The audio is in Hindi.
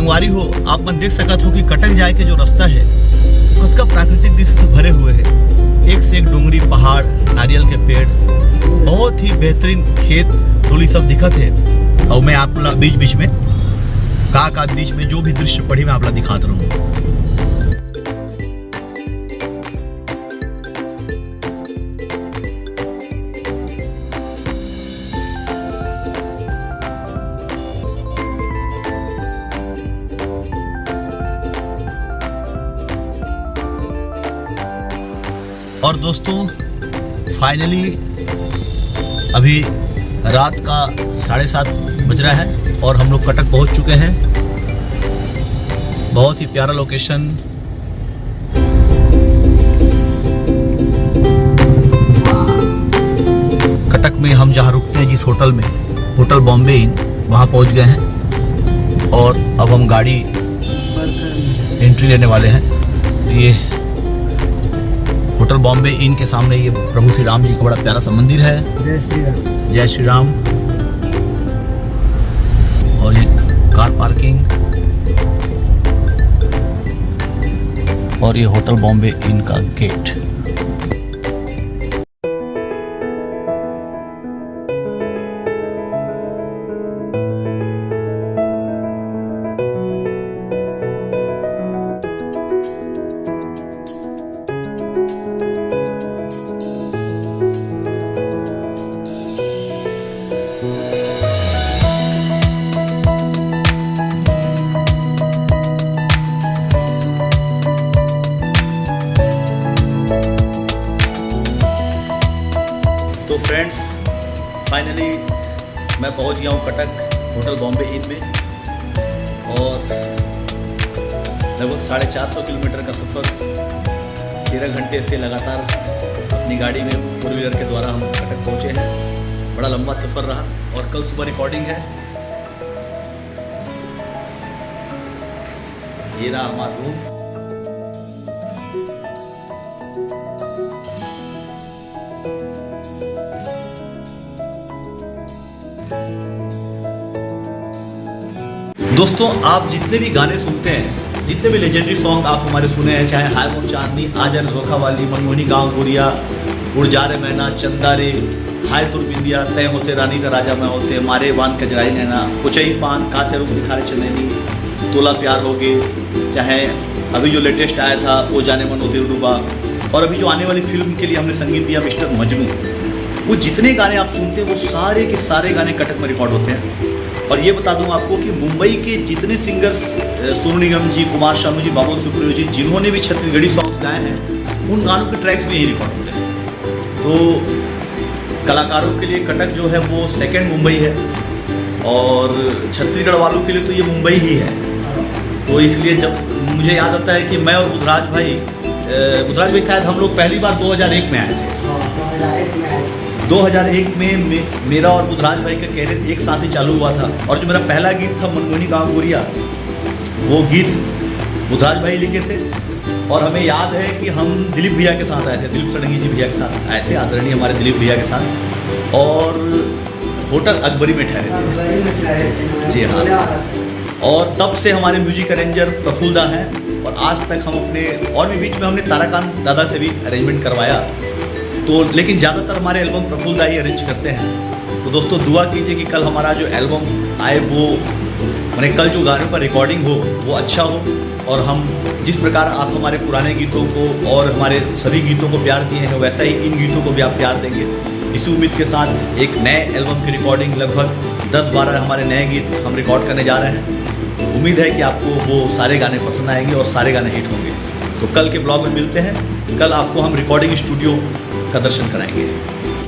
संगवारी हो, आप मन देख सकत हो कि कटक जाए के जो रास्ता है कतका प्राकृतिक दृश्य से भरे हुए है। एक से एक डूंगरी, पहाड़, नारियल के पेड़, बहुत ही बेहतरीन खेत डोली सब दिखत है। और मैं आप बीच बीच में का बीच में जो भी दृश्य पढ़ी मैं आप दिखाता रहूँ। और दोस्तों फाइनली अभी रात का 7:30 बज रहा है और हम लोग कटक पहुंच चुके हैं। बहुत ही प्यारा लोकेशन। कटक में हम जहां रुकते हैं जिस होटल में, होटल बॉम्बे इन, वहां पहुंच गए हैं और अब हम गाड़ी एंट्री लेने वाले हैं। ये होटल बॉम्बे इन के सामने ये प्रभु श्री राम जी का बड़ा प्यारा सा मंदिर है। जय श्री राम। जय श्री राम। और ये कार पार्किंग और ये होटल बॉम्बे इन का गेट। तो फ्रेंड्स फाइनली मैं पहुंच गया हूं कटक होटल बॉम्बे इन में और लगभग 450 किलोमीटर का सफ़र 13 घंटे से लगातार अपनी गाड़ी में फोर व्हीलर के द्वारा हम कटक पहुंचे हैं। बड़ा लंबा सफ़र रहा और कल सुबह रिकॉर्डिंग है। ये रहा हमारा रूम। दोस्तों आप जितने भी गाने सुनते हैं, जितने भी लेजेंडरी सॉन्ग आप हमारे सुने हैं, चाहे हाय मोर चांदनी, आजर धोखा वाली, मनमोहनी गाँव गुड़िया, उड़ जा रे मैना, चंदा रे, हाय तुर बिंदिया, तय होते रानी का राजा मैं होते, मारे बान कजराई नैना, कुचई पान, काते रूप दिखारे चंदेनी, तोला प्यार हो गए, चाहे अभी जो लेटेस्ट आया था वो जाने मन होते डूबा, और अभी जो आने वाली फिल्म के लिए हमने संगीत दिया मिस्टर मजनू। वो जितने गाने आप सुनते हैं वो सारे के सारे गाने कटक में रिकॉर्ड होते हैं। और ये बता दूं आपको कि मुंबई के जितने सिंगर्स सोनू निगम जी, कुमार शानू जी, बाबुल सुप्रियो जी, जिन्होंने भी छत्तीसगढ़ी सॉन्ग्स गाए हैं, उन गानों के ट्रैक्स भी यही रिकॉर्ड होते हैं। तो कलाकारों के लिए कटक जो है वो सेकंड मुंबई है और छत्तीसगढ़ वालों के लिए तो ये मुंबई ही है। तो इसलिए जब मुझे याद आता है कि मैं और बुधराज भाई शायद हम लोग पहली बार 2001 में आए थे। 2001 में मेरा और बुधराज भाई का कैरियर एक साथ ही चालू हुआ था और जो मेरा पहला गीत था मनमोहनी गाँव गुड़िया, वो गीत बुधराज भाई लिखे थे। और हमें याद है कि हम दिलीप भैया के साथ आए थे, दिलीप सडंगी जी भैया के साथ आए थे, आदरणीय हमारे दिलीप भैया के साथ, और होटल अकबरी में ठहरे थे। जी हाँ। और तब से हमारे म्यूजिक अरेंजर प्रफुल्दा हैं और आज तक हम अपने, और भी बीच में हमने ताराकांत दादा से भी अरेंजमेंट करवाया, तो लेकिन ज़्यादातर हमारे एल्बम प्रफुल्दा ही अरेंज करते हैं। तो दोस्तों दुआ कीजिए कि कल हमारा जो एल्बम आए वो मैंने कल जो गानों का रिकॉर्डिंग हो वो अच्छा हो और हम जिस प्रकार आप हमारे पुराने गीतों को और हमारे सभी गीतों को प्यार दिए हैं वैसा ही इन गीतों को भी आप प्यार देंगे। इसी उम्मीद के साथ एक नए एल्बम की रिकॉर्डिंग, लगभग 10-12 हमारे नए गीत हम रिकॉर्ड करने जा रहे हैं। उम्मीद है कि आपको वो सारे गाने पसंद आएंगे और सारे गाने हिट होंगे। तो कल के ब्लॉग में मिलते हैं। कल आपको हम रिकॉर्डिंग स्टूडियो का दर्शन कराएंगे।